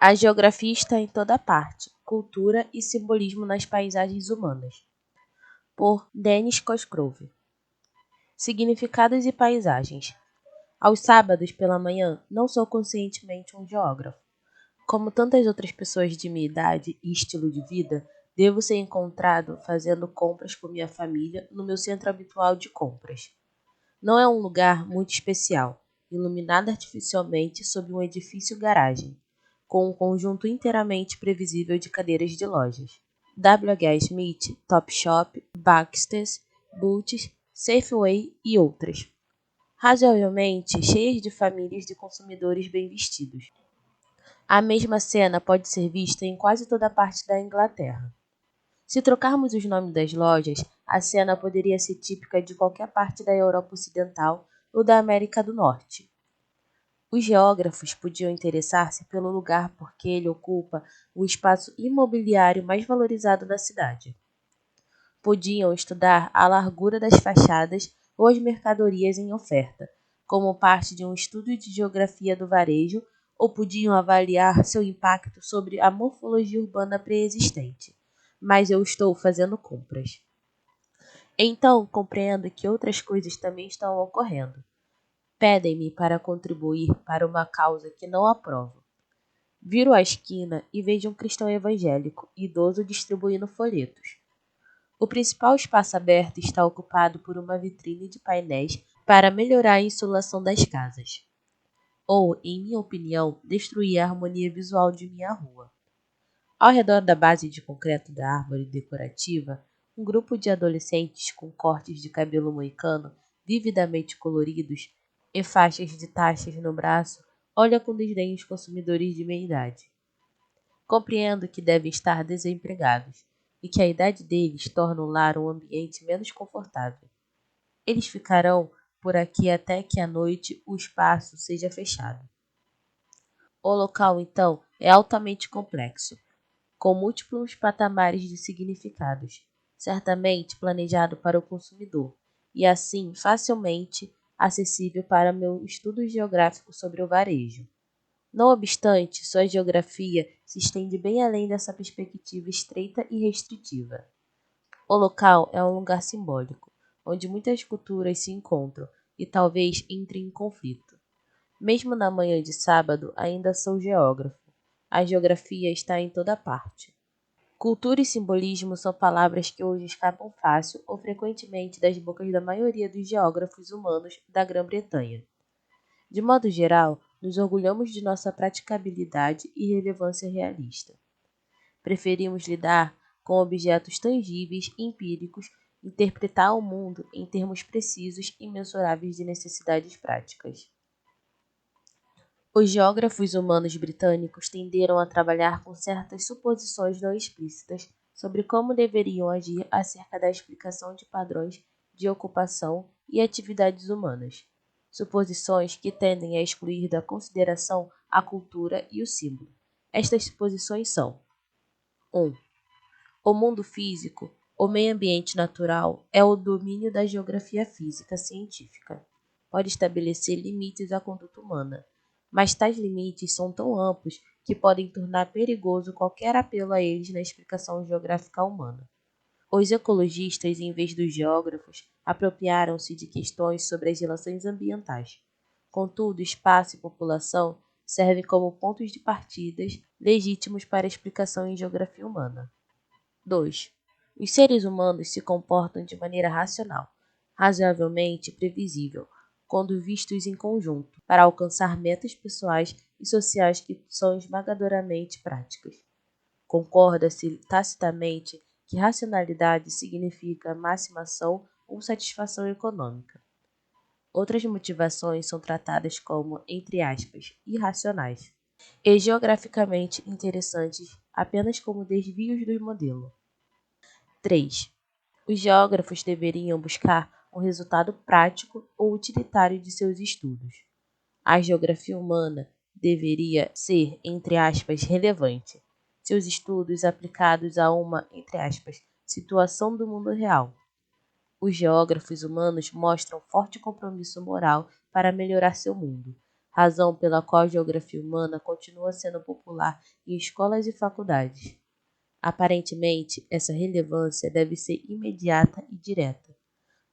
A geografia está em toda parte, cultura e simbolismo nas paisagens humanas. Por Dennis Cosgrove. Significados e paisagens. Aos sábados pela manhã, não sou conscientemente um geógrafo. Como tantas outras pessoas de minha idade e estilo de vida, devo ser encontrado fazendo compras com minha família no meu centro habitual de compras. Não é um lugar muito especial, iluminado artificialmente sob um edifício garagem, com um conjunto inteiramente previsível de cadeiras de lojas. W.H. Smith, Topshop, Baxter's, Boots, Safeway e outras. Razoavelmente cheias de famílias de consumidores bem vestidos. A mesma cena pode ser vista em quase toda parte da Inglaterra. Se trocarmos os nomes das lojas, a cena poderia ser típica de qualquer parte da Europa Ocidental ou da América do Norte. Os geógrafos podiam interessar-se pelo lugar porque ele ocupa o espaço imobiliário mais valorizado da cidade. Podiam estudar a largura das fachadas ou as mercadorias em oferta, como parte de um estudo de geografia do varejo, ou podiam avaliar seu impacto sobre a morfologia urbana pré-existente. Mas eu estou fazendo compras. Então, compreendo que outras coisas também estão ocorrendo. Pedem-me para contribuir para uma causa que não aprovo. Viro a esquina e vejo um cristão evangélico, idoso, distribuindo folhetos. O principal espaço aberto está ocupado por uma vitrine de painéis para melhorar a insolação das casas. Ou, em minha opinião, destruir a harmonia visual de minha rua. Ao redor da base de concreto da árvore decorativa, um grupo de adolescentes com cortes de cabelo moicano vividamente coloridos e faixas de taxas no braço olha com desdém os consumidores de meia idade. Compreendo que devem estar desempregados e que a idade deles torna o lar um ambiente menos confortável. Eles ficarão por aqui até que à noite o espaço seja fechado. O local, então, é altamente complexo, com múltiplos patamares de significados, certamente planejado para o consumidor, e assim facilmente acessível para meu estudo geográfico sobre o varejo. Não obstante, sua geografia se estende bem além dessa perspectiva estreita e restritiva. O local é um lugar simbólico, onde muitas culturas se encontram e talvez entrem em conflito. Mesmo na manhã de sábado, ainda sou geógrafo. A geografia está em toda parte. Cultura e simbolismo são palavras que hoje escapam fácil ou frequentemente das bocas da maioria dos geógrafos humanos da Grã-Bretanha. De modo geral, nos orgulhamos de nossa praticabilidade e relevância realista. Preferimos lidar com objetos tangíveis e empíricos, interpretar o mundo em termos precisos e mensuráveis de necessidades práticas. Os geógrafos humanos britânicos tenderam a trabalhar com certas suposições não explícitas sobre como deveriam agir acerca da explicação de padrões de ocupação e atividades humanas. Suposições que tendem a excluir da consideração a cultura e o símbolo. Estas suposições são: 1. O mundo físico, o meio ambiente natural, é o domínio da geografia física científica. Pode estabelecer limites à conduta humana, mas tais limites são tão amplos que podem tornar perigoso qualquer apelo a eles na explicação geográfica humana. Os ecologistas, em vez dos geógrafos, apropriaram-se de questões sobre as relações ambientais. Contudo, espaço e população servem como pontos de partida legítimos para a explicação em geografia humana. 2. Os seres humanos se comportam de maneira racional, razoavelmente previsível, quando vistos em conjunto, para alcançar metas pessoais e sociais que são esmagadoramente práticas. Concorda-se tacitamente que racionalidade significa maximação ou satisfação econômica. Outras motivações são tratadas como, entre aspas, irracionais, e geograficamente interessantes apenas como desvios do modelo. 3. Os geógrafos deveriam buscar um resultado prático ou utilitário de seus estudos. A geografia humana deveria ser, entre aspas, relevante. Seus estudos aplicados a uma, entre aspas, situação do mundo real. Os geógrafos humanos mostram forte compromisso moral para melhorar seu mundo, razão pela qual a geografia humana continua sendo popular em escolas e faculdades. Aparentemente, essa relevância deve ser imediata e direta.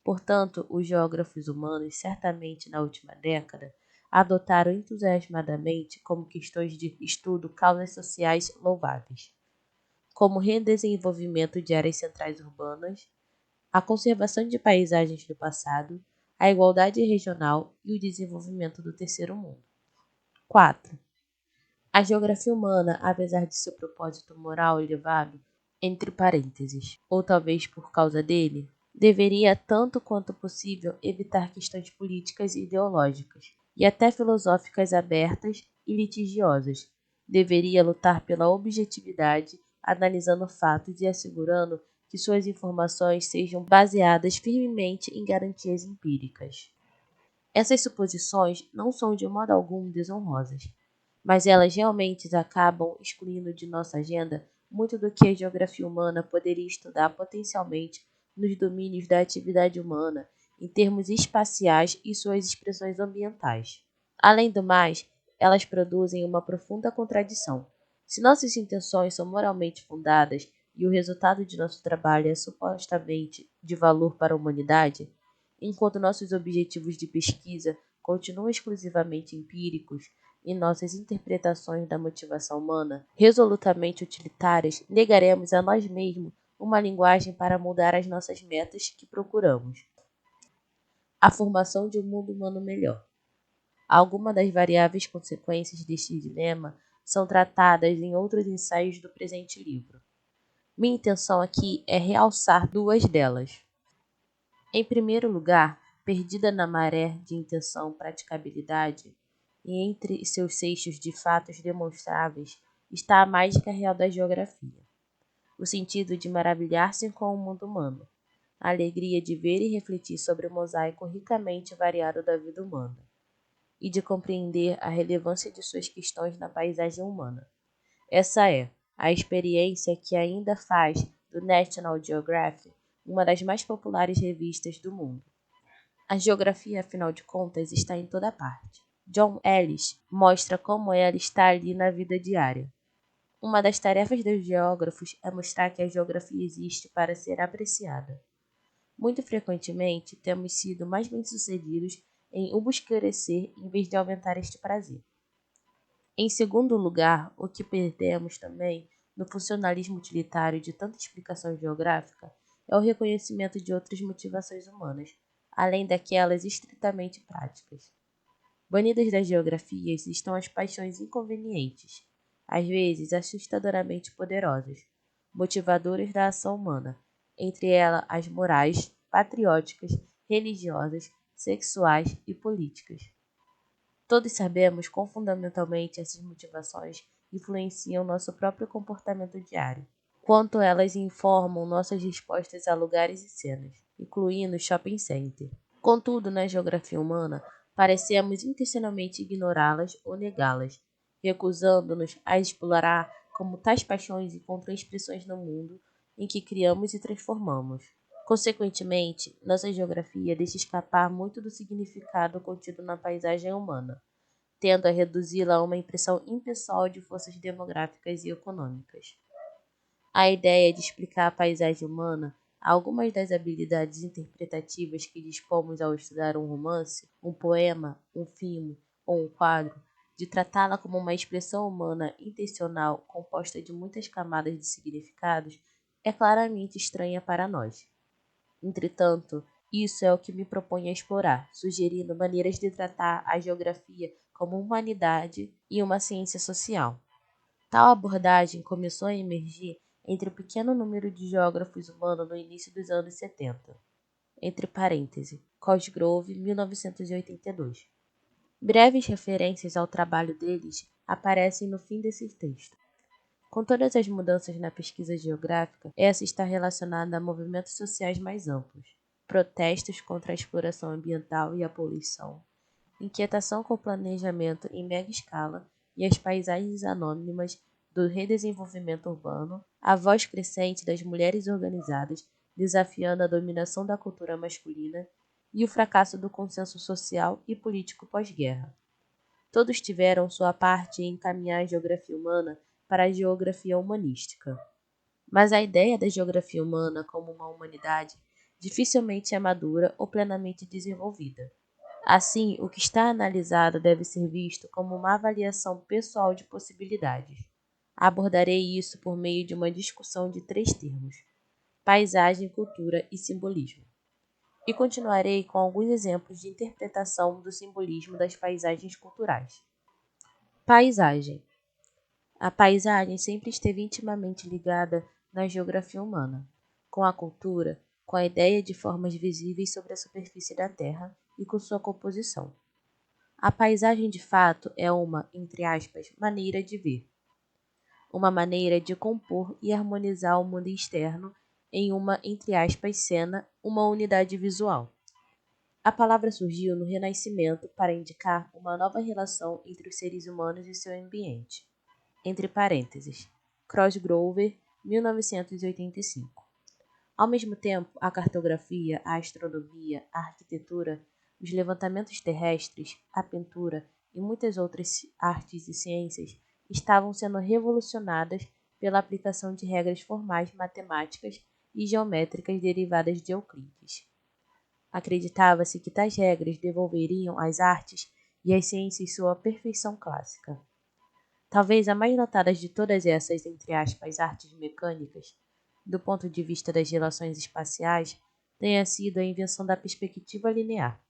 Portanto, os geógrafos humanos, certamente na última década, adotaram entusiasmadamente como questões de estudo causas sociais louváveis, como o redesenvolvimento de áreas centrais urbanas, a conservação de paisagens do passado, a igualdade regional e o desenvolvimento do terceiro mundo. 4. A geografia humana, apesar de seu propósito moral elevado, entre parênteses, ou talvez por causa dele, deveria, tanto quanto possível, evitar questões políticas e ideológicas, e até filosóficas abertas e litigiosas. Deveria lutar pela objetividade, analisando fatos e assegurando que suas informações sejam baseadas firmemente em garantias empíricas. Essas suposições não são de modo algum desonrosas, mas elas realmente acabam excluindo de nossa agenda muito do que a geografia humana poderia estudar potencialmente nos domínios da atividade humana, em termos espaciais e suas expressões ambientais. Além do mais, elas produzem uma profunda contradição. Se nossas intenções são moralmente fundadas e o resultado de nosso trabalho é supostamente de valor para a humanidade, enquanto nossos objetivos de pesquisa continuam exclusivamente empíricos e nossas interpretações da motivação humana resolutamente utilitárias, negaremos a nós mesmos uma linguagem para mudar as nossas metas que procuramos. A formação de um mundo humano melhor. Algumas das variáveis consequências deste dilema são tratadas em outros ensaios do presente livro. Minha intenção aqui é realçar duas delas. Em primeiro lugar, perdida na maré de intenção-praticabilidade, e entre seus seixos de fatos demonstráveis, está a mágica real da geografia, o sentido de maravilhar-se com o mundo humano, a alegria de ver e refletir sobre o mosaico ricamente variado da vida humana, e de compreender a relevância de suas questões na paisagem humana. Essa é a experiência que ainda faz do National Geographic uma das mais populares revistas do mundo. A geografia, afinal de contas, está em toda parte. John Ellis mostra como ela está ali na vida diária. Uma das tarefas dos geógrafos é mostrar que a geografia existe para ser apreciada. Muito frequentemente, temos sido mais bem-sucedidos em obscurecer em vez de aumentar este prazer. Em segundo lugar, o que perdemos também no funcionalismo utilitário de tanta explicação geográfica é o reconhecimento de outras motivações humanas, além daquelas estritamente práticas. Banidas das geografias estão as paixões inconvenientes, às vezes assustadoramente poderosas, motivadoras da ação humana, entre elas as morais, patrióticas, religiosas, sexuais e políticas. Todos sabemos quão fundamentalmente essas motivações influenciam nosso próprio comportamento diário, quanto elas informam nossas respostas a lugares e cenas, incluindo shopping center. Contudo, na geografia humana, parecemos intencionalmente ignorá-las ou negá-las, recusando-nos a explorar como tais paixões encontram expressões no mundo em que criamos e transformamos. Consequentemente, nossa geografia deixa escapar muito do significado contido na paisagem humana, tendo a reduzi-la a uma impressão impessoal de forças demográficas e econômicas. A ideia de explicar a paisagem humana, algumas das habilidades interpretativas que dispomos ao estudar um romance, um poema, um filme ou um quadro, de tratá-la como uma expressão humana intencional composta de muitas camadas de significados, é claramente estranha para nós. Entretanto, isso é o que me proponho a explorar, sugerindo maneiras de tratar a geografia como humanidade e uma ciência social. Tal abordagem começou a emergir entre o pequeno número de geógrafos humanos no início dos anos 70. Entre parênteses, Cosgrove, 1982. Breves referências ao trabalho deles aparecem no fim desse texto. Com todas as mudanças na pesquisa geográfica, essa está relacionada a movimentos sociais mais amplos, protestos contra a exploração ambiental e a poluição, inquietação com o planejamento em mega escala e as paisagens anônimas do redesenvolvimento urbano, a voz crescente das mulheres organizadas desafiando a dominação da cultura masculina e o fracasso do consenso social e político pós-guerra. Todos tiveram sua parte em encaminhar a geografia humana para a geografia humanística. Mas a ideia da geografia humana como uma humanidade dificilmente é madura ou plenamente desenvolvida. Assim, o que está analisado deve ser visto como uma avaliação pessoal de possibilidades. Abordarei isso por meio de uma discussão de 3 termos: paisagem, cultura e simbolismo. E continuarei com alguns exemplos de interpretação do simbolismo das paisagens culturais. Paisagem. A paisagem sempre esteve intimamente ligada na geografia humana, com a cultura, com a ideia de formas visíveis sobre a superfície da Terra e com sua composição. A paisagem, de fato, é uma, entre aspas, maneira de ver, uma maneira de compor e harmonizar o mundo externo em uma, entre aspas, cena, uma unidade visual. A palavra surgiu no Renascimento para indicar uma nova relação entre os seres humanos e seu ambiente. Entre parênteses, Cosgrove, 1985. Ao mesmo tempo, a cartografia, a astronomia, a arquitetura, os levantamentos terrestres, a pintura e muitas outras artes e ciências estavam sendo revolucionadas pela aplicação de regras formais matemáticas e geométricas derivadas de Euclides. Acreditava-se que tais regras devolveriam às artes e às ciências sua perfeição clássica. Talvez a mais notada de todas essas, entre aspas, artes mecânicas, do ponto de vista das relações espaciais, tenha sido a invenção da perspectiva linear.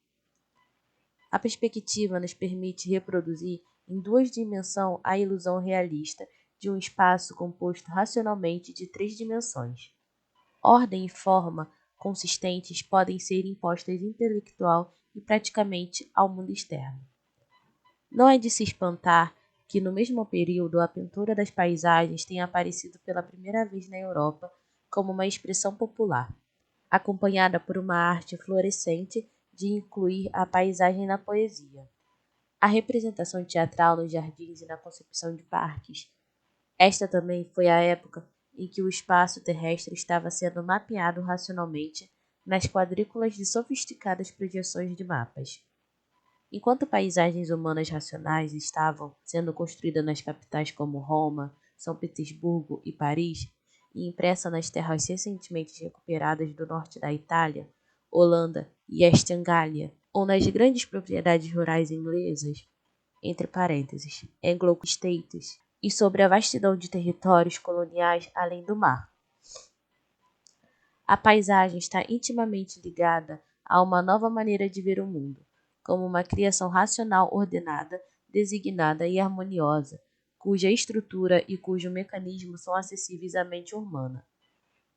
A perspectiva nos permite reproduzir em 2 dimensões a ilusão realista de um espaço composto racionalmente de 3 dimensões. Ordem e forma consistentes podem ser impostas intelectual e praticamente ao mundo externo. Não é de se espantar que no mesmo período a pintura das paisagens tenha aparecido pela primeira vez na Europa como uma expressão popular, acompanhada por uma arte florescente de incluir a paisagem na poesia. A representação teatral nos jardins e na concepção de parques. Esta também foi a época em que o espaço terrestre estava sendo mapeado racionalmente nas quadrículas de sofisticadas projeções de mapas. Enquanto paisagens humanas racionais estavam sendo construídas nas capitais como Roma, São Petersburgo e Paris, e impressa nas terras recentemente recuperadas do norte da Itália, Holanda e Espanha, ou nas grandes propriedades rurais inglesas, entre parênteses, Anglo-States, e sobre a vastidão de territórios coloniais além do mar. A paisagem está intimamente ligada a uma nova maneira de ver o mundo, como uma criação racional ordenada, designada e harmoniosa, cuja estrutura e cujo mecanismo são acessíveis à mente humana,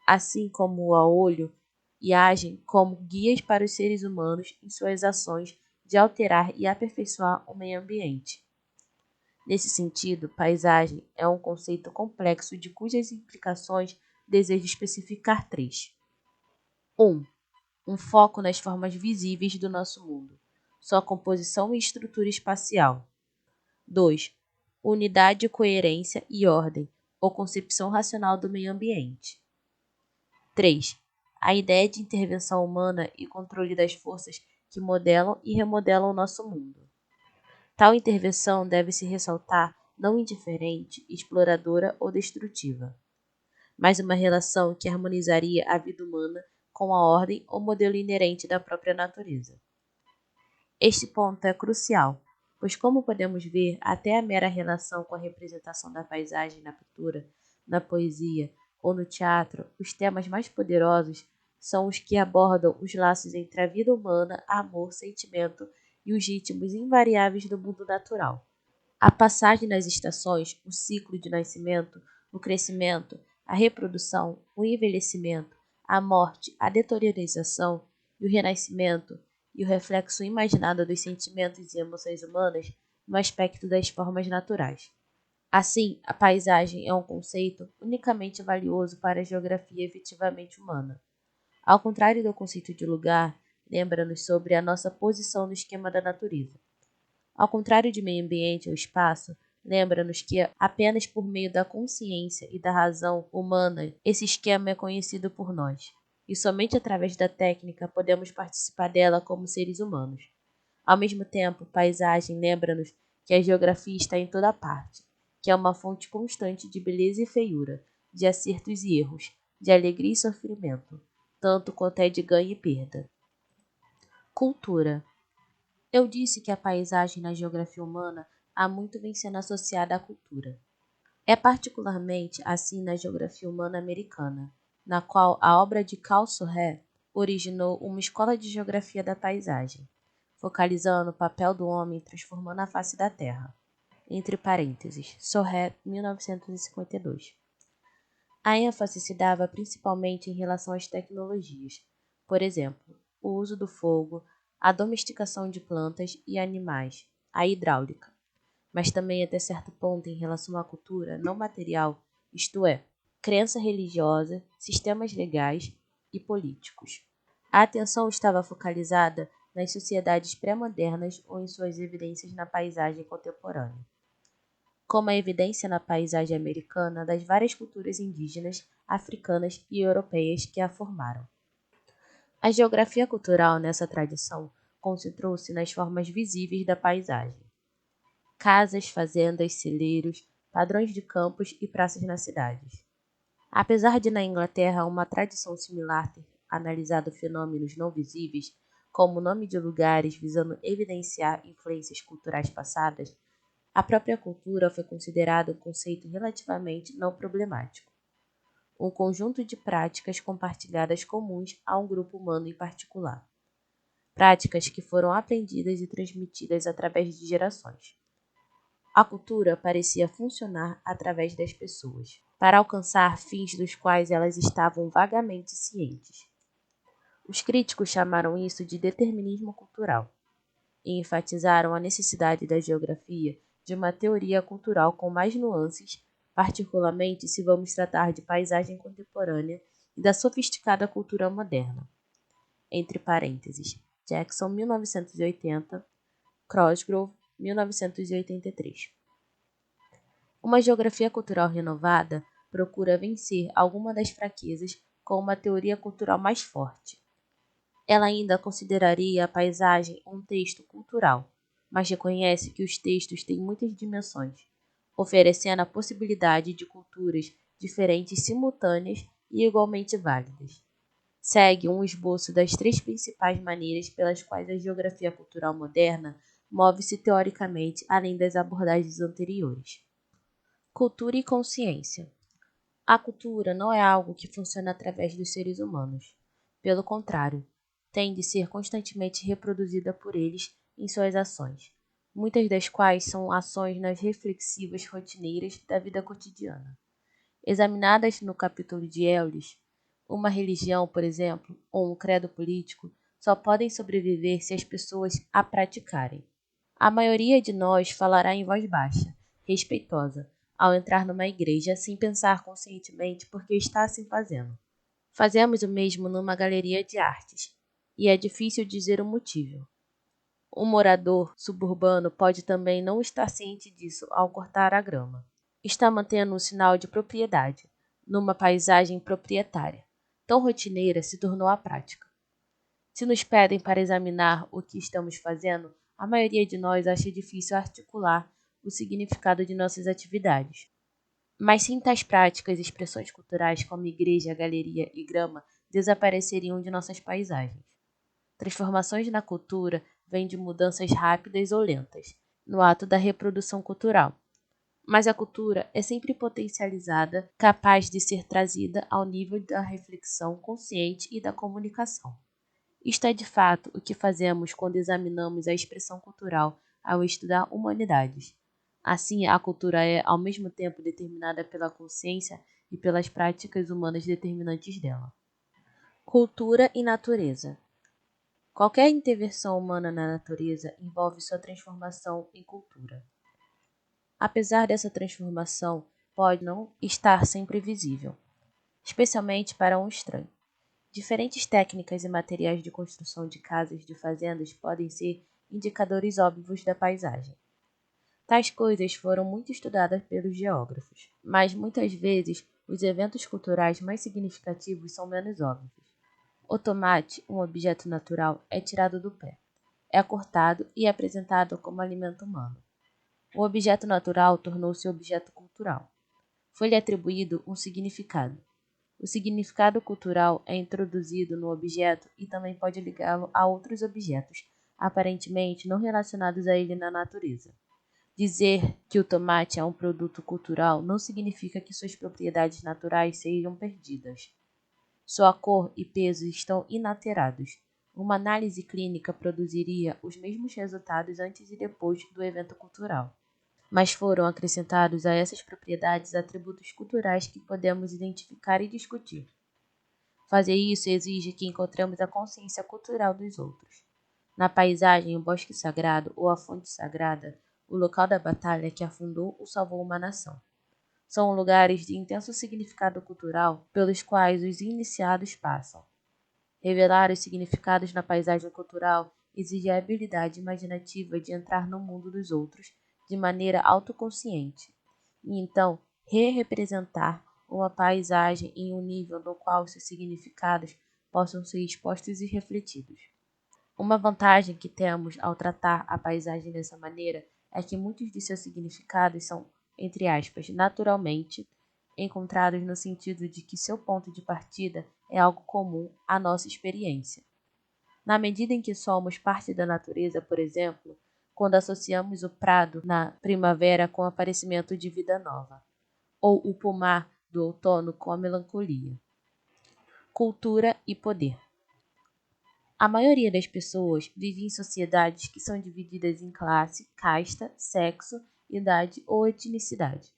assim como ao olho, e agem como guias para os seres humanos em suas ações de alterar e aperfeiçoar o meio ambiente. Nesse sentido, paisagem é um conceito complexo de cujas implicações desejo especificar 3. 1. Um foco nas formas visíveis do nosso mundo, sua composição e estrutura espacial. 2. Unidade, coerência e ordem, ou concepção racional do meio ambiente. 3. A ideia de intervenção humana e controle das forças que modelam e remodelam o nosso mundo. Tal intervenção deve se ressaltar não indiferente, exploradora ou destrutiva, mas uma relação que harmonizaria a vida humana com a ordem ou modelo inerente da própria natureza. Este ponto é crucial, pois como podemos ver, até a mera relação com a representação da paisagem na pintura, na poesia ou no teatro, os temas mais poderosos são os que abordam os laços entre a vida humana, amor, sentimento e os ritmos invariáveis do mundo natural. A passagem das estações, o ciclo de nascimento, o crescimento, a reprodução, o envelhecimento, a morte, a deteriorização e o renascimento, e o reflexo imaginado dos sentimentos e emoções humanas no aspecto das formas naturais. Assim, a paisagem é um conceito unicamente valioso para a geografia efetivamente humana. Ao contrário do conceito de lugar, lembra-nos sobre a nossa posição no esquema da natureza. Ao contrário de meio ambiente ou espaço, lembra-nos que apenas por meio da consciência e da razão humana esse esquema é conhecido por nós, e somente através da técnica podemos participar dela como seres humanos. Ao mesmo tempo, paisagem lembra-nos que a geografia está em toda parte, que é uma fonte constante de beleza e feiura, de acertos e erros, de alegria e sofrimento, tanto quanto é de ganho e perda. Cultura. Eu disse que a paisagem na geografia humana há muito vem sendo associada à cultura. É particularmente assim na geografia humana americana, na qual a obra de Carl Surrey originou uma escola de geografia da paisagem, focalizando o papel do homem transformando a face da Terra. Entre parênteses, Surrey, 1952. A ênfase se dava principalmente em relação às tecnologias, por exemplo, o uso do fogo, a domesticação de plantas e animais, a hidráulica, mas também até certo ponto em relação à cultura não material, isto é, crença religiosa, sistemas legais e políticos. A atenção estava focalizada nas sociedades pré-modernas ou em suas evidências na paisagem contemporânea, como a evidência na paisagem americana das várias culturas indígenas, africanas e europeias que a formaram. A geografia cultural nessa tradição concentrou-se nas formas visíveis da paisagem. Casas, fazendas, celeiros, padrões de campos e praças nas cidades. Apesar de na Inglaterra uma tradição similar ter analisado fenômenos não visíveis, como o nome de lugares visando evidenciar influências culturais passadas, a própria cultura foi considerada um conceito relativamente não problemático, um conjunto de práticas compartilhadas comuns a um grupo humano em particular, práticas que foram aprendidas e transmitidas através de gerações. A cultura parecia funcionar através das pessoas, para alcançar fins dos quais elas estavam vagamente cientes. Os críticos chamaram isso de determinismo cultural e enfatizaram a necessidade da geografia de uma teoria cultural com mais nuances, particularmente se vamos tratar de paisagem contemporânea e da sofisticada cultura moderna. Entre parênteses, Jackson, 1980, Cosgrove, 1983. Uma geografia cultural renovada procura vencer alguma das fraquezas com uma teoria cultural mais forte. Ela ainda consideraria a paisagem um texto cultural, mas reconhece que os textos têm muitas dimensões, oferecendo a possibilidade de culturas diferentes simultâneas e igualmente válidas. Segue um esboço das três principais maneiras pelas quais a geografia cultural moderna move-se teoricamente além das abordagens anteriores. Cultura e consciência. A cultura não é algo que funciona através dos seres humanos. Pelo contrário, tem de ser constantemente reproduzida por eles em suas ações, muitas das quais são ações nas reflexivas rotineiras da vida cotidiana. Examinadas no capítulo de Euless, uma religião, por exemplo, ou um credo político, só podem sobreviver se as pessoas a praticarem. A maioria de nós falará em voz baixa, respeitosa, ao entrar numa igreja sem pensar conscientemente por que está assim fazendo. Fazemos o mesmo numa galeria de artes, e é difícil dizer o motivo. Um morador suburbano pode também não estar ciente disso ao cortar a grama. Está mantendo um sinal de propriedade, numa paisagem proprietária. Tão rotineira se tornou a prática. Se nos pedem para examinar o que estamos fazendo, a maioria de nós acha difícil articular o significado de nossas atividades. Mas sem tais práticas e expressões culturais como igreja, galeria e grama desapareceriam de nossas paisagens. Transformações na cultura vêm de mudanças rápidas ou lentas, no ato da reprodução cultural. Mas a cultura é sempre potencializada, capaz de ser trazida ao nível da reflexão consciente e da comunicação. Isto é de fato o que fazemos quando examinamos a expressão cultural ao estudar humanidades. Assim, a cultura é, ao mesmo tempo, determinada pela consciência e pelas práticas humanas determinantes dela. Cultura e natureza. Qualquer intervenção humana na natureza envolve sua transformação em cultura. Apesar dessa transformação, pode não estar sempre visível, especialmente para um estranho. Diferentes técnicas e materiais de construção de casas e de fazendas podem ser indicadores óbvios da paisagem. Tais coisas foram muito estudadas pelos geógrafos, mas muitas vezes os eventos culturais mais significativos são menos óbvios. O tomate, um objeto natural, é tirado do pé, é cortado e apresentado como alimento humano. O objeto natural tornou-se objeto cultural. Foi-lhe atribuído um significado. O significado cultural é introduzido no objeto e também pode ligá-lo a outros objetos, aparentemente não relacionados a ele na natureza. Dizer que o tomate é um produto cultural não significa que suas propriedades naturais sejam perdidas. Sua cor e peso estão inalterados. Uma análise clínica produziria os mesmos resultados antes e depois do evento cultural. Mas foram acrescentados a essas propriedades atributos culturais que podemos identificar e discutir. Fazer isso exige que encontremos a consciência cultural dos outros. Na paisagem, o bosque sagrado ou a fonte sagrada, o local da batalha que afundou ou salvou uma nação. São lugares de intenso significado cultural pelos quais os iniciados passam. Revelar os significados na paisagem cultural exige a habilidade imaginativa de entrar no mundo dos outros de maneira autoconsciente, e então re-representar uma paisagem em um nível no qual seus significados possam ser expostos e refletidos. Uma vantagem que temos ao tratar a paisagem dessa maneira é que muitos de seus significados são, entre aspas, naturalmente encontrados no sentido de que seu ponto de partida é algo comum à nossa experiência. Na medida em que somos parte da natureza, por exemplo, quando associamos o prado na primavera com o aparecimento de vida nova, ou o pomar do outono com a melancolia. Cultura e poder. A maioria das pessoas vive em sociedades que são divididas em classe, casta, sexo, idade ou etnicidade.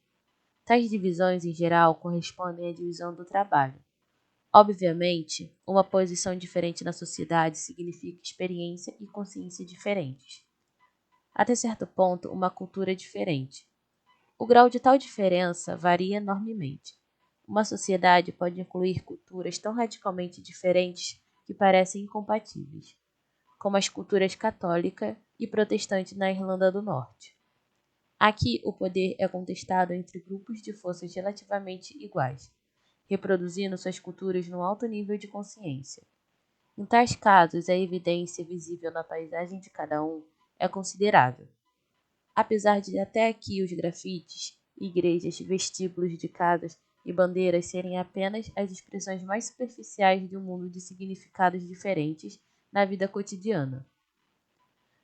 Tais divisões, em geral, correspondem à divisão do trabalho. Obviamente, uma posição diferente na sociedade significa experiência e consciência diferentes. Até certo ponto, uma cultura diferente. O grau de tal diferença varia enormemente. Uma sociedade pode incluir culturas tão radicalmente diferentes que parecem incompatíveis, como as culturas católica e protestante na Irlanda do Norte. Aqui, o poder é contestado entre grupos de forças relativamente iguais, reproduzindo suas culturas num alto nível de consciência. Em tais casos, a evidência visível na paisagem de cada um é considerável. Apesar de até aqui os grafites, igrejas, vestíbulos de casas e bandeiras serem apenas as expressões mais superficiais de um mundo de significados diferentes na vida cotidiana.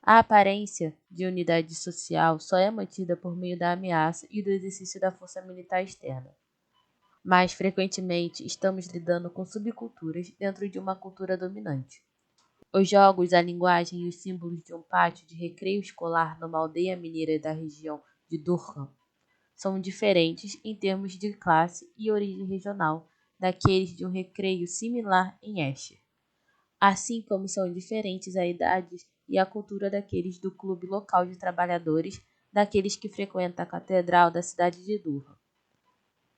A aparência de unidade social só é mantida por meio da ameaça e do exercício da força militar externa. Mais frequentemente, estamos lidando com subculturas dentro de uma cultura dominante. Os jogos, a linguagem e os símbolos de um pátio de recreio escolar numa aldeia mineira da região de Durham são diferentes em termos de classe e origem regional daqueles de um recreio similar em Esher, assim como são diferentes a idade e a cultura daqueles do clube local de trabalhadores daqueles que frequentam a catedral da cidade de Durham.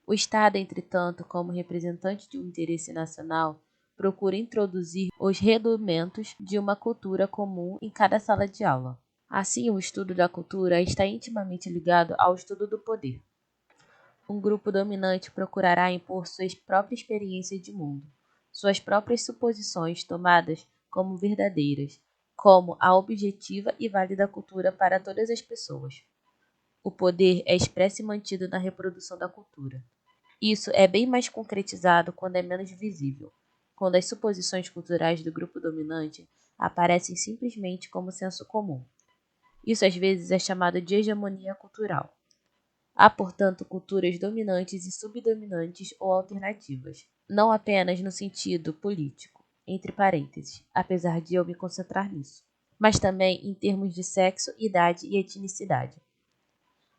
O Estado, entretanto, como representante de um interesse nacional, procura introduzir os rudimentos de uma cultura comum em cada sala de aula. Assim, o estudo da cultura está intimamente ligado ao estudo do poder. Um grupo dominante procurará impor sua própria experiência de mundo, suas próprias suposições tomadas como verdadeiras, como a objetiva e válida cultura para todas as pessoas. O poder é expresso e mantido na reprodução da cultura. Isso é bem mais concretizado quando é menos visível, quando as suposições culturais do grupo dominante aparecem simplesmente como senso comum. Isso às vezes é chamado de hegemonia cultural. Há, portanto, culturas dominantes e subdominantes ou alternativas, não apenas no sentido político, entre parênteses, apesar de eu me concentrar nisso, mas também em termos de sexo, idade e etnicidade.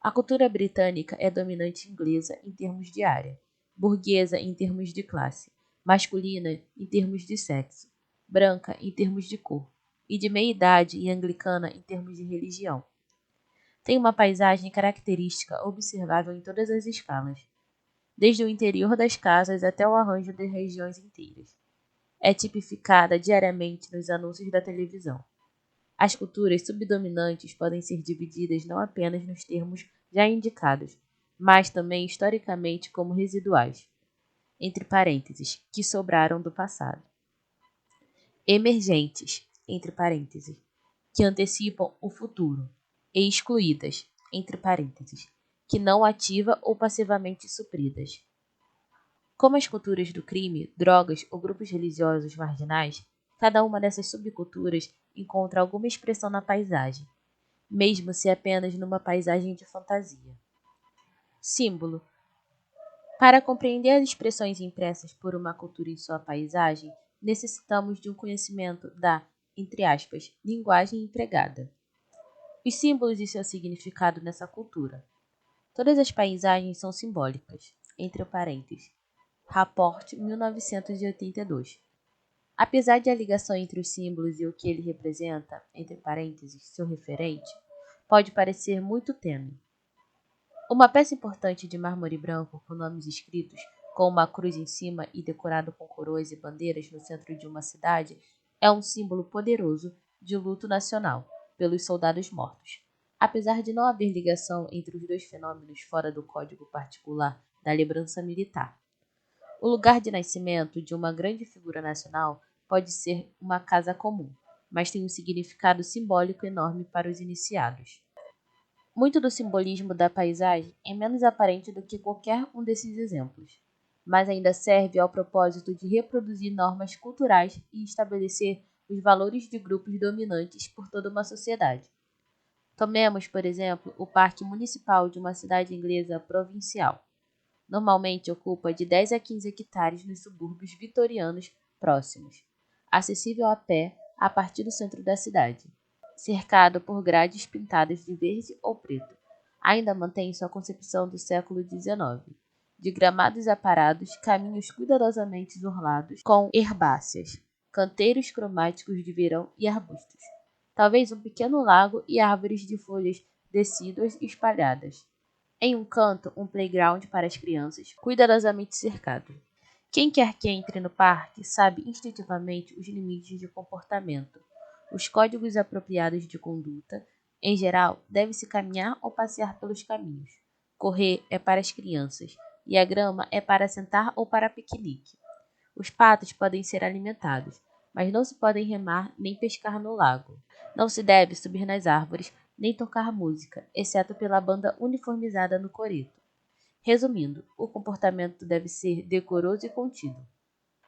A cultura britânica é dominante inglesa em termos de área, burguesa em termos de classe, masculina em termos de sexo, branca em termos de cor, e de meia-idade e anglicana em termos de religião. Tem uma paisagem característica observável em todas as escalas, desde o interior das casas até o arranjo de regiões inteiras. É tipificada diariamente nos anúncios da televisão. As culturas subdominantes podem ser divididas não apenas nos termos já indicados, mas também historicamente como residuais, entre parênteses, que sobraram do passado. Emergentes, entre parênteses, que antecipam o futuro, e excluídas, entre parênteses, que não ativa ou passivamente supridas. Como as culturas do crime, drogas ou grupos religiosos marginais, cada uma dessas subculturas encontra alguma expressão na paisagem, mesmo se apenas numa paisagem de fantasia. Símbolo. Para compreender as expressões impressas por uma cultura em sua paisagem, necessitamos de um conhecimento da, entre aspas, linguagem empregada. Os símbolos e seu significado nessa cultura. Todas as paisagens são simbólicas, entre parênteses. Rapport, 1982. Apesar de a ligação entre os símbolos e o que ele representa, entre parênteses, seu referente, pode parecer muito tênue. Uma peça importante de mármore branco com nomes escritos, com uma cruz em cima e decorado com coroas e bandeiras no centro de uma cidade, é um símbolo poderoso de luto nacional pelos soldados mortos. Apesar de não haver ligação entre os dois fenômenos fora do código particular da lembrança militar. O lugar de nascimento de uma grande figura nacional pode ser uma casa comum, mas tem um significado simbólico enorme para os iniciados. Muito do simbolismo da paisagem é menos aparente do que qualquer um desses exemplos, mas ainda serve ao propósito de reproduzir normas culturais e estabelecer os valores de grupos dominantes por toda uma sociedade. Tomemos, por exemplo, o Parque Municipal de uma cidade inglesa provincial. Normalmente ocupa de 10 a 15 hectares nos subúrbios vitorianos próximos, acessível a pé a partir do centro da cidade. Cercado por grades pintadas de verde ou preto, ainda mantém sua concepção do século XIX, de gramados aparados, caminhos cuidadosamente orlados com herbáceas, canteiros cromáticos de verão e arbustos, talvez um pequeno lago e árvores de folhas decíduas espalhadas. Em um canto, um playground para as crianças, cuidadosamente cercado. Quem quer que entre no parque sabe instintivamente os limites de comportamento, os códigos apropriados de conduta. Em geral, deve-se caminhar ou passear pelos caminhos. Correr é para as crianças e a grama é para sentar ou para piquenique. Os patos podem ser alimentados, mas não se podem remar nem pescar no lago. Não se deve subir nas árvores nem tocar música, exceto pela banda uniformizada no coreto. Resumindo, o comportamento deve ser decoroso e contido.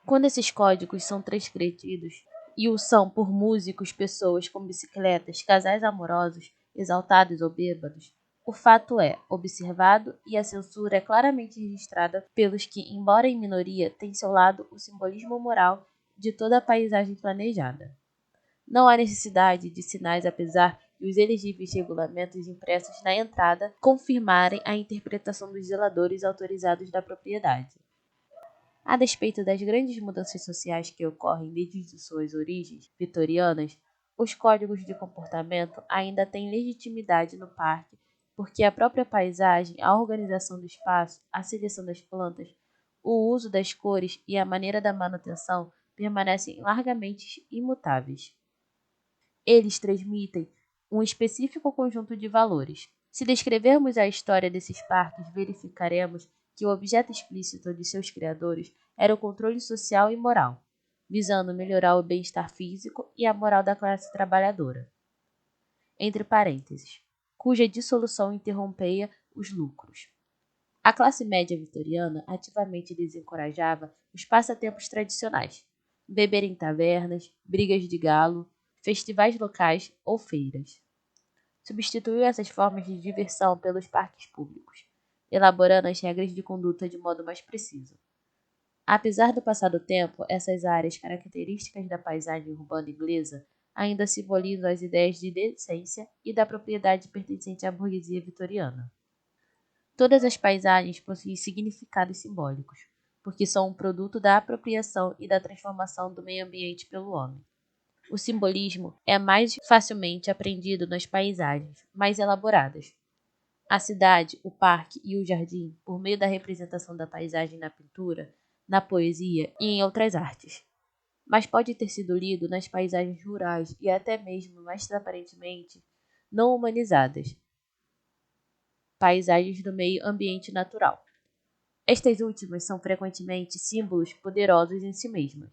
Quando esses códigos são transgredidos, e o são por músicos, pessoas com bicicletas, casais amorosos, exaltados ou bêbados, o fato é observado e a censura é claramente registrada pelos que, embora em minoria, têm seu lado o simbolismo moral de toda a paisagem planejada. Não há necessidade de sinais apesar de os elegíveis regulamentos impressos na entrada confirmarem a interpretação dos zeladores autorizados da propriedade. A despeito das grandes mudanças sociais que ocorrem desde suas origens vitorianas, os códigos de comportamento ainda têm legitimidade no parque porque a própria paisagem, a organização do espaço, a seleção das plantas, o uso das cores e a maneira da manutenção permanecem largamente imutáveis. Eles transmitem um específico conjunto de valores. Se descrevermos a história desses parques, verificaremos que o objeto explícito de seus criadores era o controle social e moral, visando melhorar o bem-estar físico e a moral da classe trabalhadora. Entre parênteses, cuja dissolução interrompia os lucros. A classe média vitoriana ativamente desencorajava os passatempos tradicionais, beber em tavernas, brigas de galo, festivais locais ou feiras. Substituiu essas formas de diversão pelos parques públicos, elaborando as regras de conduta de modo mais preciso. Apesar do passar do tempo, essas áreas características da paisagem urbana inglesa ainda simbolizam as ideias de decência e da propriedade pertencente à burguesia vitoriana. Todas as paisagens possuem significados simbólicos, porque são um produto da apropriação e da transformação do meio ambiente pelo homem. O simbolismo é mais facilmente apreendido nas paisagens mais elaboradas. A cidade, o parque e o jardim, por meio da representação da paisagem na pintura, na poesia e em outras artes. Mas pode ter sido lido nas paisagens rurais e até mesmo, mais aparentemente, não humanizadas, paisagens do meio ambiente natural. Estas últimas são frequentemente símbolos poderosos em si mesmas.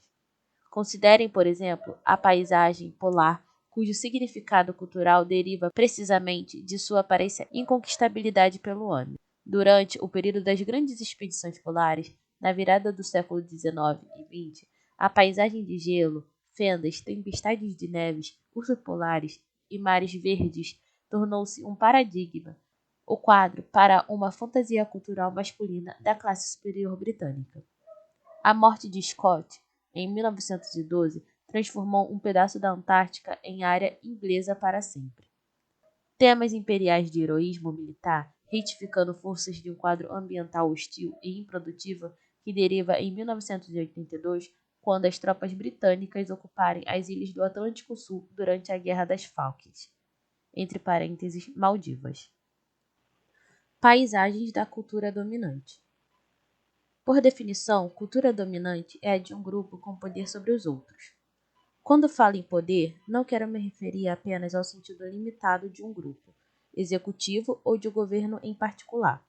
Considerem, por exemplo, a paisagem polar cujo significado cultural deriva precisamente de sua aparência inconquistabilidade pelo homem. Durante o período das grandes expedições polares, na virada do século XIX e XX, a paisagem de gelo, fendas, tempestades de neves, ursos polares e mares verdes tornou-se um paradigma, o quadro para uma fantasia cultural masculina da classe superior britânica. A morte de Scott, em 1912, transformou um pedaço da Antártica em área inglesa para sempre. Temas imperiais de heroísmo militar, retificando forças de um quadro ambiental hostil e improdutivo que deriva em 1982, quando as tropas britânicas ocuparem as ilhas do Atlântico Sul durante a Guerra das Falklands, entre parênteses, Maldivas. Paisagens da cultura dominante. Por definição, cultura dominante é a de um grupo com poder sobre os outros. Quando falo em poder, não quero me referir apenas ao sentido limitado de um grupo, executivo ou de governo em particular,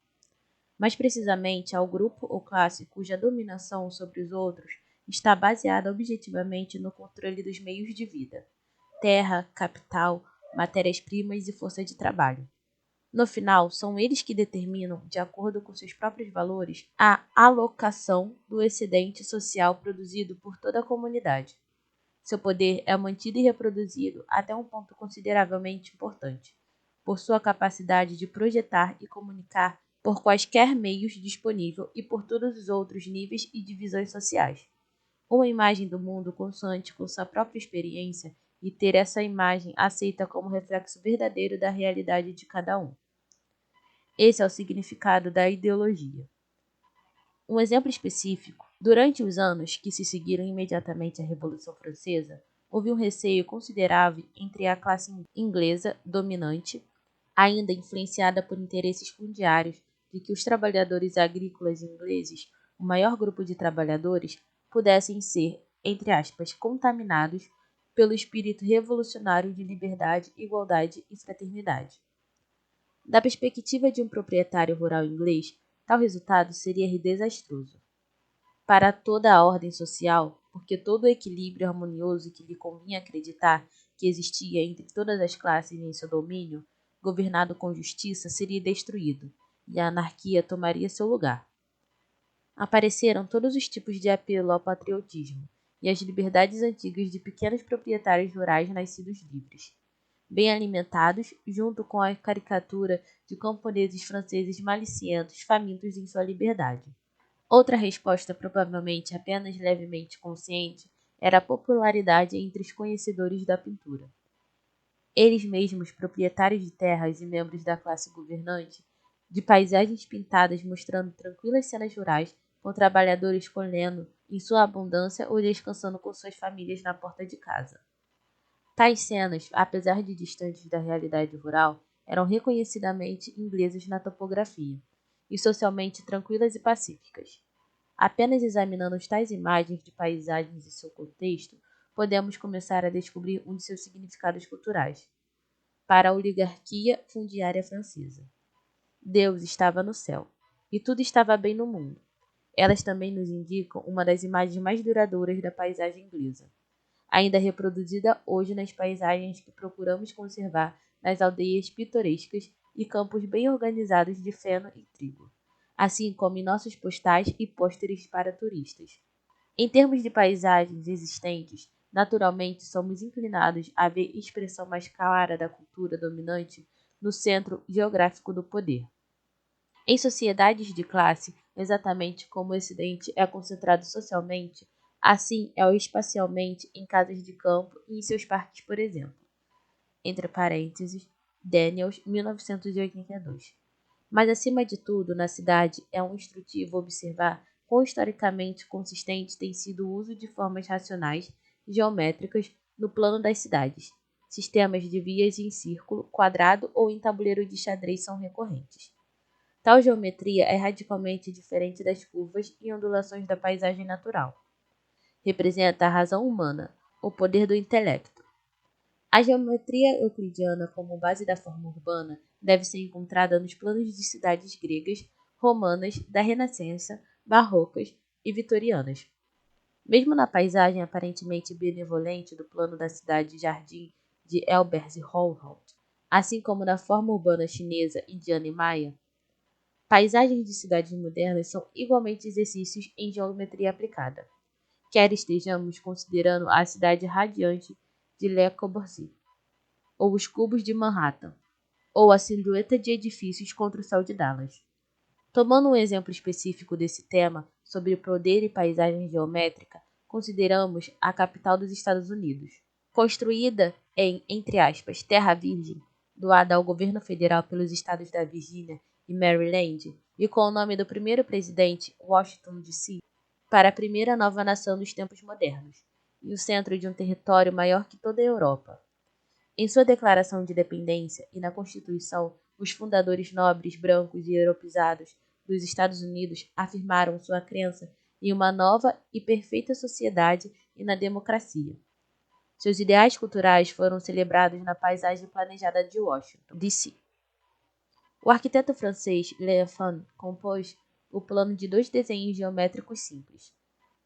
mas precisamente ao grupo ou classe cuja dominação sobre os outros está baseada objetivamente no controle dos meios de vida, terra, capital, matérias-primas e força de trabalho. No final, são eles que determinam, de acordo com seus próprios valores, a alocação do excedente social produzido por toda a comunidade. Seu poder é mantido e reproduzido até um ponto consideravelmente importante, por sua capacidade de projetar e comunicar por quaisquer meios disponível e por todos os outros níveis e divisões sociais. Uma imagem do mundo consoante com sua própria experiência e ter essa imagem aceita como reflexo verdadeiro da realidade de cada um. Esse é o significado da ideologia. Um exemplo específico: durante os anos que se seguiram imediatamente à Revolução Francesa, houve um receio considerável entre a classe inglesa dominante, ainda influenciada por interesses fundiários, de que os trabalhadores agrícolas ingleses, o maior grupo de trabalhadores, pudessem ser, entre aspas, contaminados pelo espírito revolucionário de liberdade, igualdade e fraternidade. Da perspectiva de um proprietário rural inglês, tal resultado seria desastroso para toda a ordem social, porque todo o equilíbrio harmonioso que lhe convinha acreditar que existia entre todas as classes em seu domínio, governado com justiça, seria destruído, e a anarquia tomaria seu lugar. Apareceram todos os tipos de apelo ao patriotismo e às liberdades antigas de pequenos proprietários rurais nascidos livres, bem alimentados, junto com a caricatura de camponeses franceses malicientos, famintos em sua liberdade. Outra resposta, provavelmente apenas levemente consciente, era a popularidade entre os conhecedores da pintura. Eles mesmos, proprietários de terras e membros da classe governante, de paisagens pintadas mostrando tranquilas cenas rurais, com trabalhadores colhendo em sua abundância ou descansando com suas famílias na porta de casa. Tais cenas, apesar de distantes da realidade rural, eram reconhecidamente inglesas na topografia, e socialmente tranquilas e pacíficas. Apenas examinando tais imagens de paisagens e seu contexto, podemos começar a descobrir um de seus significados culturais. Para a oligarquia fundiária francesa, Deus estava no céu, e tudo estava bem no mundo. Elas também nos indicam uma das imagens mais duradouras da paisagem inglesa, ainda reproduzida hoje nas paisagens que procuramos conservar nas aldeias pitorescas e campos bem organizados de feno e trigo, assim como em nossos postais e pôsteres para turistas. Em termos de paisagens existentes, naturalmente somos inclinados a ver expressão mais clara da cultura dominante no centro geográfico do poder. Em sociedades de classe, exatamente como o Ocidente é concentrado socialmente, assim é o espacialmente em casas de campo e em seus parques, por exemplo. Entre parênteses, Daniels, 1982. Mas, acima de tudo, na cidade, é um instrutivo observar quão historicamente consistente tem sido o uso de formas racionais, geométricas, no plano das cidades. Sistemas de vias em círculo, quadrado ou em tabuleiro de xadrez são recorrentes. Tal geometria é radicalmente diferente das curvas e ondulações da paisagem natural. Representa a razão humana, o poder do intelecto. A geometria euclidiana como base da forma urbana deve ser encontrada nos planos de cidades gregas, romanas, da Renascença, barrocas e vitorianas. Mesmo na paisagem aparentemente benevolente do plano da cidade-jardim de Elbers e Holholt, assim como na forma urbana chinesa, indiana e maia, paisagens de cidades modernas são igualmente exercícios em geometria aplicada, quer estejamos considerando a cidade radiante de Le Corbusier, ou os cubos de Manhattan, ou a silhueta de edifícios contra o céu de Dallas. Tomando um exemplo específico desse tema, sobre poder e paisagem geométrica, consideramos a capital dos Estados Unidos. Construída em, entre aspas, terra virgem, doada ao governo federal pelos estados da Virgínia e Maryland, e com o nome do primeiro presidente, Washington, D.C., para a primeira nova nação dos tempos modernos, e o centro de um território maior que toda a Europa. Em sua declaração de independência e na Constituição, os fundadores nobres, brancos e europeizados dos Estados Unidos afirmaram sua crença em uma nova e perfeita sociedade e na democracia. Seus ideais culturais foram celebrados na paisagem planejada de Washington, D.C. O arquiteto francês Léopold compôs o plano de dois desenhos geométricos simples.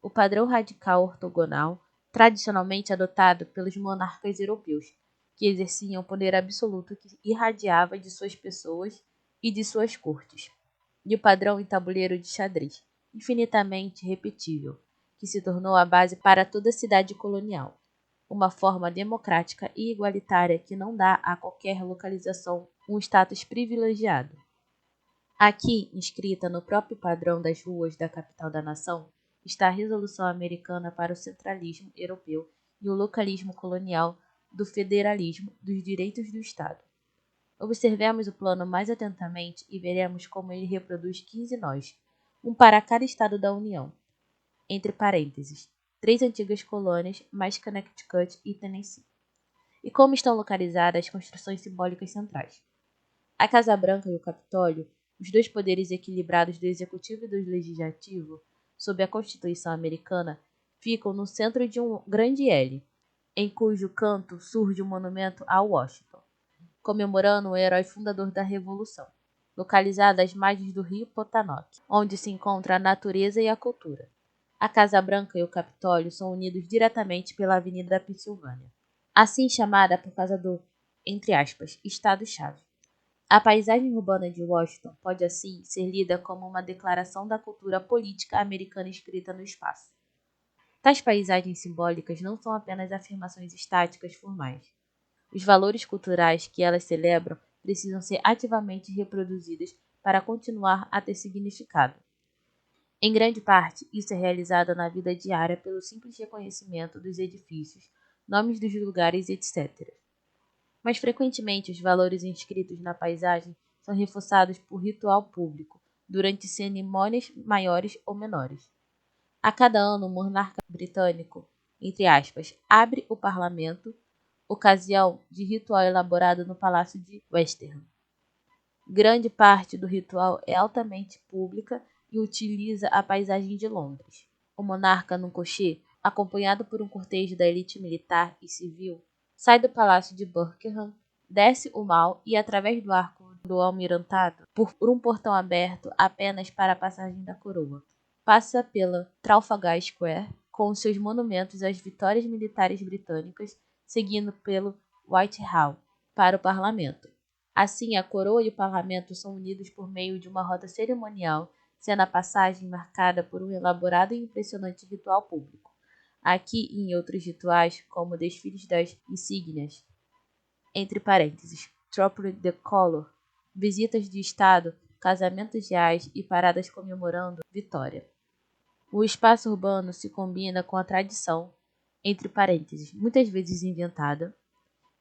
O padrão radical ortogonal, tradicionalmente adotado pelos monarcas europeus, que exerciam poder absoluto que irradiava de suas pessoas e de suas cortes, e o padrão em tabuleiro de xadrez, infinitamente repetível, que se tornou a base para toda a cidade colonial, uma forma democrática e igualitária que não dá a qualquer localização um status privilegiado. Aqui, inscrita no próprio padrão das ruas da capital da nação, está a resolução americana para o centralismo europeu e o localismo colonial do federalismo dos direitos do Estado. Observemos o plano mais atentamente e veremos como ele reproduz 15 nós, um para cada estado da União, entre parênteses, 3 antigas colônias mais Connecticut e Tennessee, e como estão localizadas as construções simbólicas centrais. A Casa Branca e o Capitólio, os dois poderes equilibrados do Executivo e do Legislativo, sob a Constituição americana, ficam no centro de um grande L, em cujo canto surge um monumento a Washington, comemorando o herói fundador da Revolução, localizado às margens do rio Potomac, onde se encontra a natureza e a cultura. A Casa Branca e o Capitólio são unidos diretamente pela Avenida da Pensilvânia, assim chamada por causa do, entre aspas, Estado-chave. A paisagem urbana de Washington pode, assim, ser lida como uma declaração da cultura política americana escrita no espaço. Tais paisagens simbólicas não são apenas afirmações estáticas formais. Os valores culturais que elas celebram precisam ser ativamente reproduzidos para continuar a ter significado. Em grande parte, isso é realizado na vida diária pelo simples reconhecimento dos edifícios, nomes dos lugares, etc. Mas frequentemente os valores inscritos na paisagem são reforçados por ritual público, durante cerimônias maiores ou menores. A cada ano, o monarca britânico, entre aspas, abre o parlamento, ocasião de ritual elaborado no Palácio de Westminster. Grande parte do ritual é altamente pública e utiliza a paisagem de Londres. O monarca, num cochê, acompanhado por um cortejo da elite militar e civil, sai do Palácio de Buckingham, desce o Mall e, através do Arco do Almirantado, por um portão aberto apenas para a passagem da coroa, passa pela Trafalgar Square, com seus monumentos às vitórias militares britânicas, seguindo pelo Whitehall para o parlamento. Assim, a coroa e o parlamento são unidos por meio de uma roda cerimonial, sendo a passagem marcada por um elaborado e impressionante ritual público. Aqui e em outros rituais, como desfiles das insígnias, entre parênteses, Tropic Decolor, visitas de Estado, casamentos reais e paradas comemorando vitória. O espaço urbano se combina com a tradição, entre parênteses, muitas vezes inventada,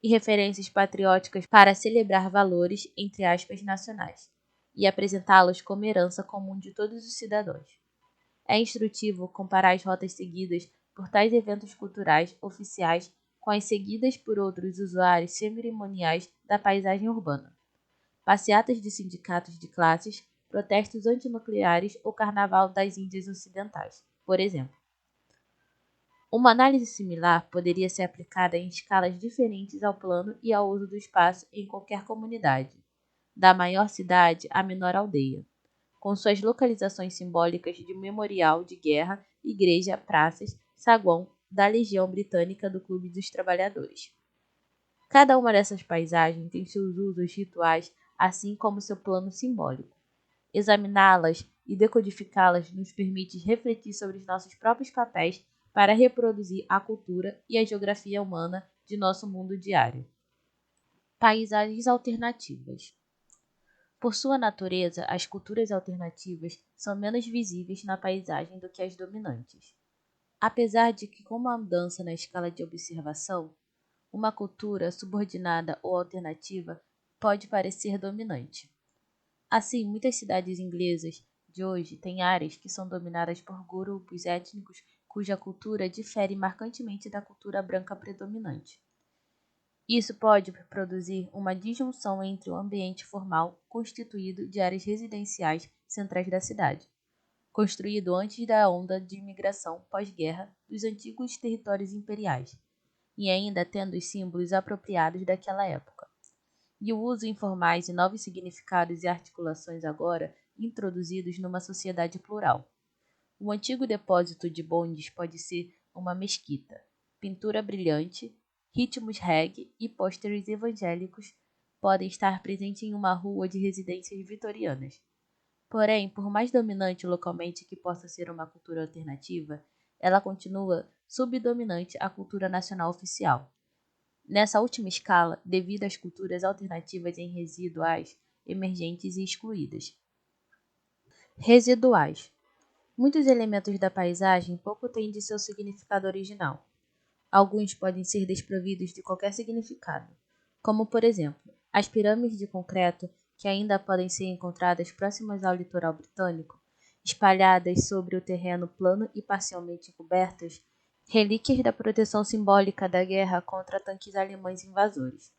e referências patrióticas para celebrar valores, entre aspas, nacionais, e apresentá-los como herança comum de todos os cidadãos. É instrutivo comparar as rotas seguidas por tais eventos culturais oficiais com as seguidas por outros usuários cerimoniais da paisagem urbana. Passeatas de sindicatos de classes, protestos antinucleares ou Carnaval das Índias Ocidentais, por exemplo. Uma análise similar poderia ser aplicada em escalas diferentes ao plano e ao uso do espaço em qualquer comunidade, da maior cidade à menor aldeia, com suas localizações simbólicas de memorial de guerra, igreja, praças, saguão da Legião Britânica do Clube dos Trabalhadores. Cada uma dessas paisagens tem seus usos rituais, assim como seu plano simbólico. Examiná-las e decodificá-las nos permite refletir sobre os nossos próprios papéis para reproduzir a cultura e a geografia humana de nosso mundo diário. Paisagens alternativas. Por sua natureza, as culturas alternativas são menos visíveis na paisagem do que as dominantes. Apesar de que, com uma mudança na escala de observação, uma cultura subordinada ou alternativa pode parecer dominante. Assim, muitas cidades inglesas de hoje têm áreas que são dominadas por grupos étnicos cuja cultura difere marcantemente da cultura branca predominante. Isso pode produzir uma disjunção entre o ambiente formal, constituído de áreas residenciais centrais da cidade, construído antes da onda de imigração pós-guerra dos antigos territórios imperiais, e ainda tendo os símbolos apropriados daquela época, e o uso informais e novos significados e articulações agora introduzidos numa sociedade plural. O antigo depósito de bondes pode ser uma mesquita, pintura brilhante, ritmos reggae e pôsteres evangélicos podem estar presentes em uma rua de residências vitorianas. Porém, por mais dominante localmente que possa ser uma cultura alternativa, ela continua subdominante à cultura nacional oficial. Nessa última escala, devido às culturas alternativas em residuais, emergentes e excluídas. Residuais. Muitos elementos da paisagem pouco têm de seu significado original. Alguns podem ser desprovidos de qualquer significado, como, por exemplo, as pirâmides de concreto que ainda podem ser encontradas próximas ao litoral britânico, espalhadas sobre o terreno plano e parcialmente cobertas, relíquias da proteção simbólica da guerra contra tanques alemães invasores.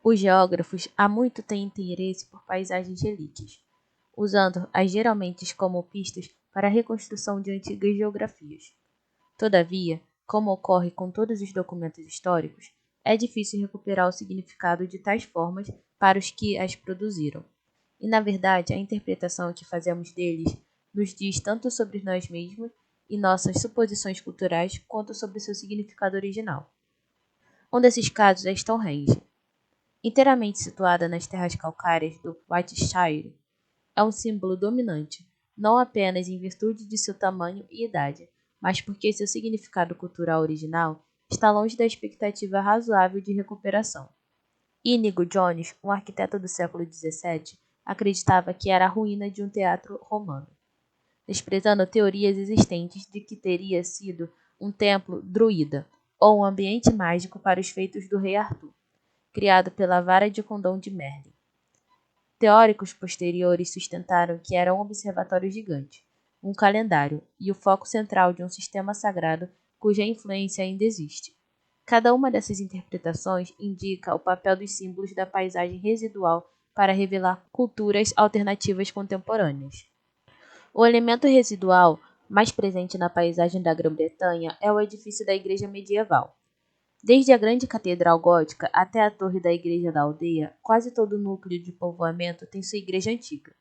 Os geógrafos há muito têm interesse por paisagens relíquias, usando-as geralmente como pistas para a reconstrução de antigas geografias. Todavia, como ocorre com todos os documentos históricos, é difícil recuperar o significado de tais formas para os que as produziram. E, na verdade, a interpretação que fazemos deles nos diz tanto sobre nós mesmos e nossas suposições culturais quanto sobre seu significado original. Um desses casos é Stonehenge. Inteiramente situada nas terras calcárias do Wiltshire, é um símbolo dominante, não apenas em virtude de seu tamanho e idade, mas porque seu significado cultural original está longe da expectativa razoável de recuperação. Inigo Jones, um arquiteto do século XVII, acreditava que era a ruína de um teatro romano, desprezando teorias existentes de que teria sido um templo druida ou um ambiente mágico para os feitos do rei Arthur, criado pela vara de condão de Merlin. Teóricos posteriores sustentaram que era um observatório gigante, um calendário e o foco central de um sistema sagrado cuja influência ainda existe. Cada uma dessas interpretações indica o papel dos símbolos da paisagem residual para revelar culturas alternativas contemporâneas. O elemento residual mais presente na paisagem da Grã-Bretanha é o edifício da igreja medieval. Desde a grande catedral gótica até a torre da igreja da aldeia, quase todo o núcleo de povoamento tem sua igreja antiga,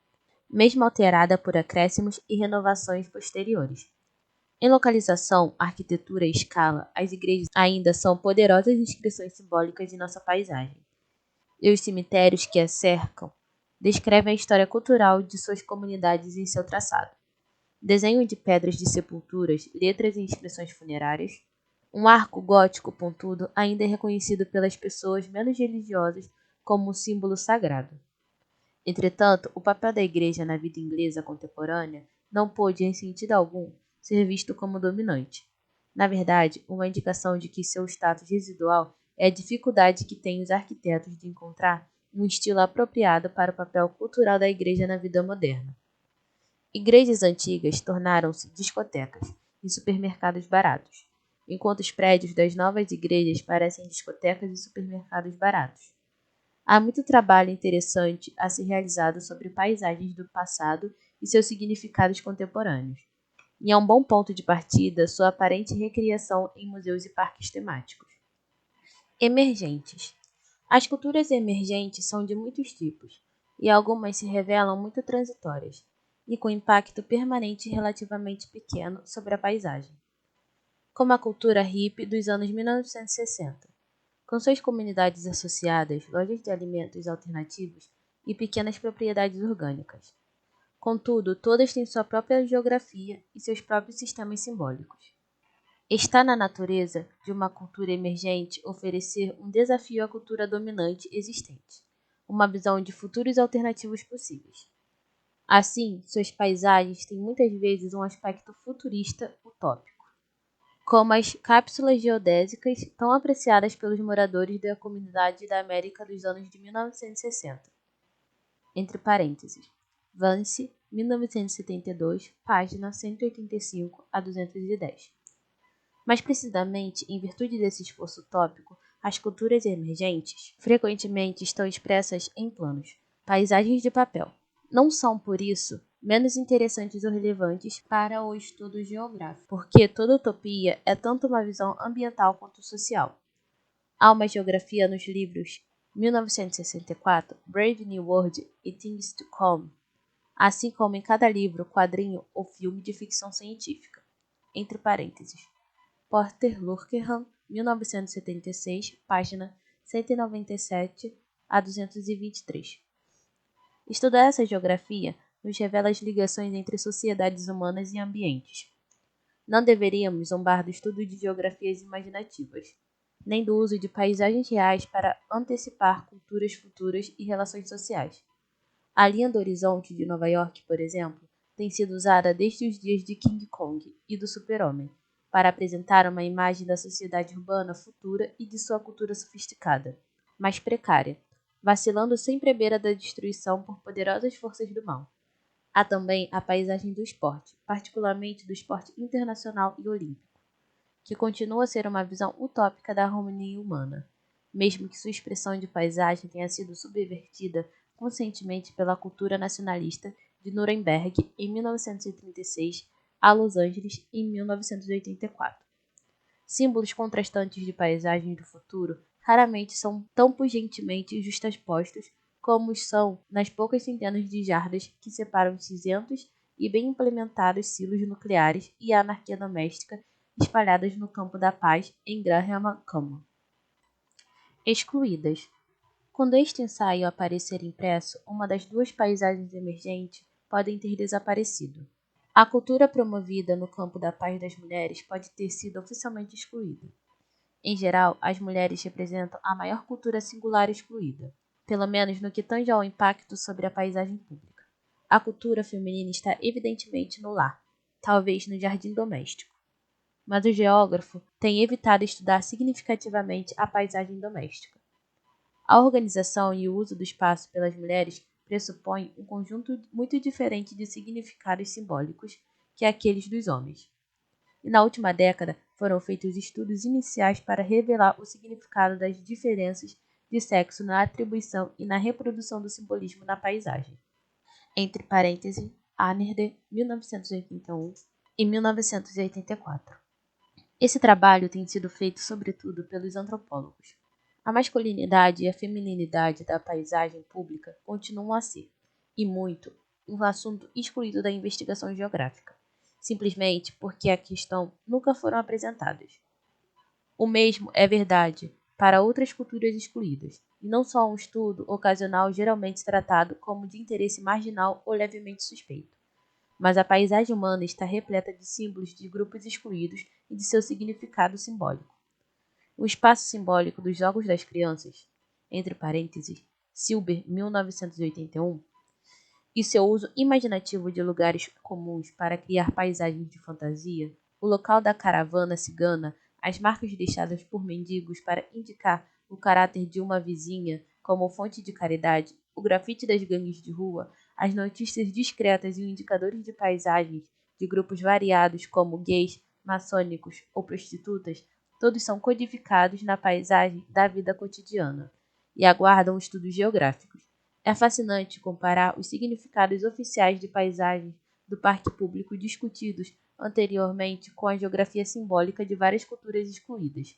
mesmo alterada por acréscimos e renovações posteriores. Em localização, arquitetura e escala, as igrejas ainda são poderosas inscrições simbólicas de nossa paisagem. E os cemitérios que a cercam descrevem a história cultural de suas comunidades em seu traçado. Desenho de pedras de sepulturas, letras e inscrições funerárias. Um arco gótico pontudo ainda é reconhecido pelas pessoas menos religiosas como um símbolo sagrado. Entretanto, o papel da igreja na vida inglesa contemporânea não pôde, em sentido algum, ser visto como dominante. Na verdade, uma indicação de que seu status residual é a dificuldade que têm os arquitetos de encontrar um estilo apropriado para o papel cultural da igreja na vida moderna. Igrejas antigas tornaram-se discotecas e supermercados baratos, enquanto os prédios das novas igrejas parecem discotecas e supermercados baratos. Há muito trabalho interessante a ser realizado sobre paisagens do passado e seus significados contemporâneos, e é um bom ponto de partida sua aparente recriação em museus e parques temáticos. Emergentes. As culturas emergentes são de muitos tipos, e algumas se revelam muito transitórias, e com impacto permanente relativamente pequeno sobre a paisagem, como a cultura hippie dos anos 1960, com suas comunidades associadas, lojas de alimentos alternativos e pequenas propriedades orgânicas. Contudo, todas têm sua própria geografia e seus próprios sistemas simbólicos. Está na natureza de uma cultura emergente oferecer um desafio à cultura dominante existente, uma visão de futuros alternativos possíveis. Assim, suas paisagens têm muitas vezes um aspecto futurista utópico, como as cápsulas geodésicas tão apreciadas pelos moradores da comunidade da América dos anos de 1960. Entre parênteses, Vance, 1972, página 185 a 210. Mais precisamente, em virtude desse esforço utópico, as culturas emergentes frequentemente estão expressas em planos, paisagens de papel. Não são, por isso, menos interessantes ou relevantes para o estudo geográfico, porque toda utopia é tanto uma visão ambiental quanto social. Há uma geografia nos livros 1964, Brave New World e Things to Come, assim como em cada livro, quadrinho ou filme de ficção científica. Entre parênteses, Porter Lurkeham, 1976, página 197 a 223. Estudar essa geografia nos revela as ligações entre sociedades humanas e ambientes. Não deveríamos zombar do estudo de geografias imaginativas, nem do uso de paisagens reais para antecipar culturas futuras e relações sociais. A linha do horizonte de Nova York, por exemplo, tem sido usada desde os dias de King Kong e do Super-Homem, para apresentar uma imagem da sociedade urbana futura e de sua cultura sofisticada, mas precária, vacilando sempre à beira da destruição por poderosas forças do mal. Há também a paisagem do esporte, particularmente do esporte internacional e olímpico, que continua a ser uma visão utópica da harmonia humana, mesmo que sua expressão de paisagem tenha sido subvertida conscientemente pela cultura nacionalista de Nuremberg em 1936 a Los Angeles em 1984. Símbolos contrastantes de paisagens do futuro raramente são tão pugentemente justapostos como são nas poucas centenas de jardas que separam os cinzentos e bem implementados silos nucleares e a anarquia doméstica espalhadas no campo da paz em Graham Common. Excluídas. Quando este ensaio aparecer impresso, uma das duas paisagens emergentes podem ter desaparecido. A cultura promovida no campo da paz das mulheres pode ter sido oficialmente excluída. Em geral, as mulheres representam a maior cultura singular excluída, pelo menos no que tange ao impacto sobre a paisagem pública. A cultura feminina está evidentemente no lar, talvez no jardim doméstico. Mas o geógrafo tem evitado estudar significativamente a paisagem doméstica. A organização e o uso do espaço pelas mulheres pressupõe um conjunto muito diferente de significados simbólicos que aqueles dos homens. E na última década foram feitos estudos iniciais para revelar o significado das diferenças de sexo na atribuição e na reprodução do simbolismo na paisagem. Entre parênteses, Arnerde, 1981 e 1984. Esse trabalho tem sido feito sobretudo pelos antropólogos. A masculinidade e a feminilidade da paisagem pública continuam a ser, e muito, um assunto excluído da investigação geográfica, simplesmente porque a questão nunca foram apresentadas. O mesmo é verdade para outras culturas excluídas, e não só um estudo ocasional geralmente tratado como de interesse marginal ou levemente suspeito. Mas a paisagem humana está repleta de símbolos de grupos excluídos e de seu significado simbólico. O espaço simbólico dos Jogos das Crianças, entre parênteses, Silber, 1981, e seu uso imaginativo de lugares comuns para criar paisagens de fantasia, o local da caravana cigana, as marcas deixadas por mendigos para indicar o caráter de uma vizinha como fonte de caridade, o grafite das gangues de rua, as notícias discretas e os indicadores de paisagens de grupos variados como gays, maçônicos ou prostitutas, todos são codificados na paisagem da vida cotidiana e aguardam estudos geográficos. É fascinante comparar os significados oficiais de paisagens do parque público discutidos anteriormente com a geografia simbólica de várias culturas excluídas.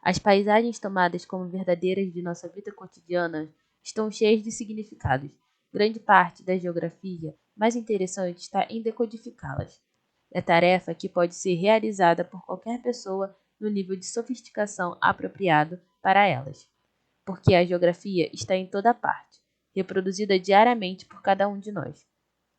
As paisagens tomadas como verdadeiras de nossa vida cotidiana estão cheias de significados. Grande parte da geografia mais interessante está em decodificá-las. É tarefa que pode ser realizada por qualquer pessoa no nível de sofisticação apropriado para elas, porque a geografia está em toda parte, reproduzida diariamente por cada um de nós.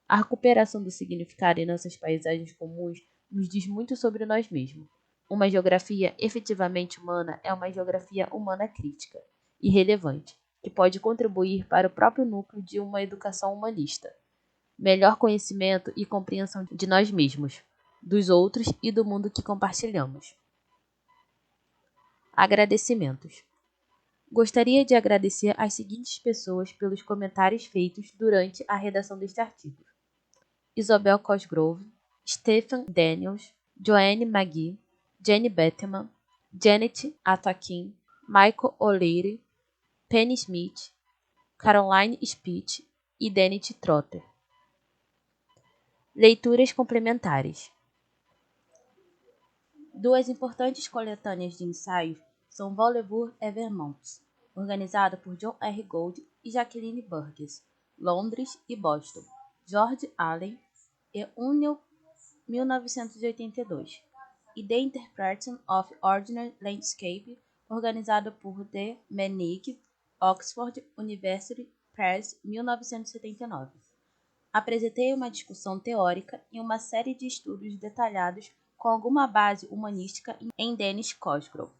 A recuperação do significado em nossas paisagens comuns nos diz muito sobre nós mesmos. Uma geografia efetivamente humana é uma geografia humana crítica e relevante, que pode contribuir para o próprio núcleo de uma educação humanista. Melhor conhecimento e compreensão de nós mesmos, dos outros e do mundo que compartilhamos. Agradecimentos. Gostaria de agradecer às seguintes pessoas pelos comentários feitos durante a redação deste artigo: Isobel Cosgrove, Stephen Daniels, Joanne McGee, Jenny Bettman, Janet Atakin, Michael O'Leary, Penny Smith, Caroline Spitz e Dennis Trotter. Leituras complementares. Duas importantes coletâneas de ensaios são Voulez-vous et Vermont, organizada por John R. Gould e Jacqueline Burgess, Londres e Boston, George Allen e Union, 1982, e The Interpretation of Ordinary Landscape, organizada por The Menig, Oxford University Press, 1979. Apresentei uma discussão teórica e uma série de estudos detalhados com alguma base humanística em Dennis Cosgrove.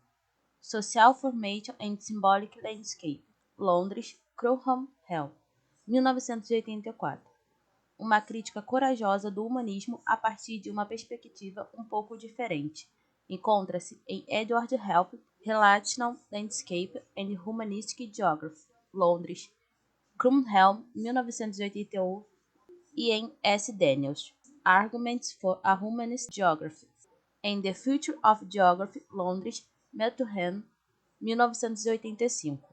Social Formation and Symbolic Landscape, Londres, Crowham Hall, 1984. Uma crítica corajosa do humanismo a partir de uma perspectiva um pouco diferente. Encontra-se em Edward Help, Relational Landscape and Humanistic Geography, Londres, Crumhelm, 1981, e em S. Daniels, Arguments for a Humanist Geography, em The Future of Geography, Londres, Methuen, 1985.